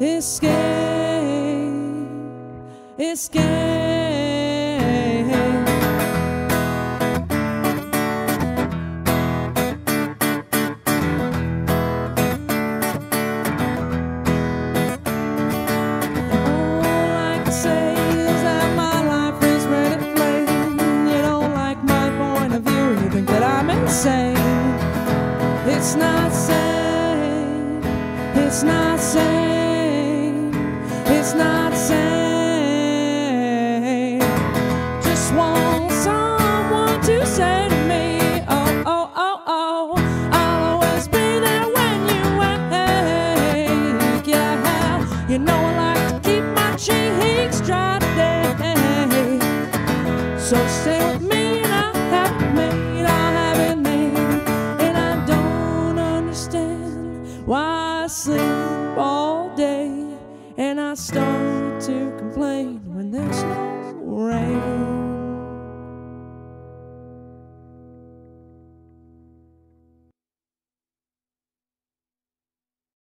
escape, escape. It's not sane, it's not sane, it's not sane. Just want someone to say to me, oh, oh, oh, oh, I'll always be there when you wake. Yeah, you know I like to keep my cheeks dry today. So stay with me and I'll have it made, I'll have it made. Why I sleep all day and I start to complain when there's no rain.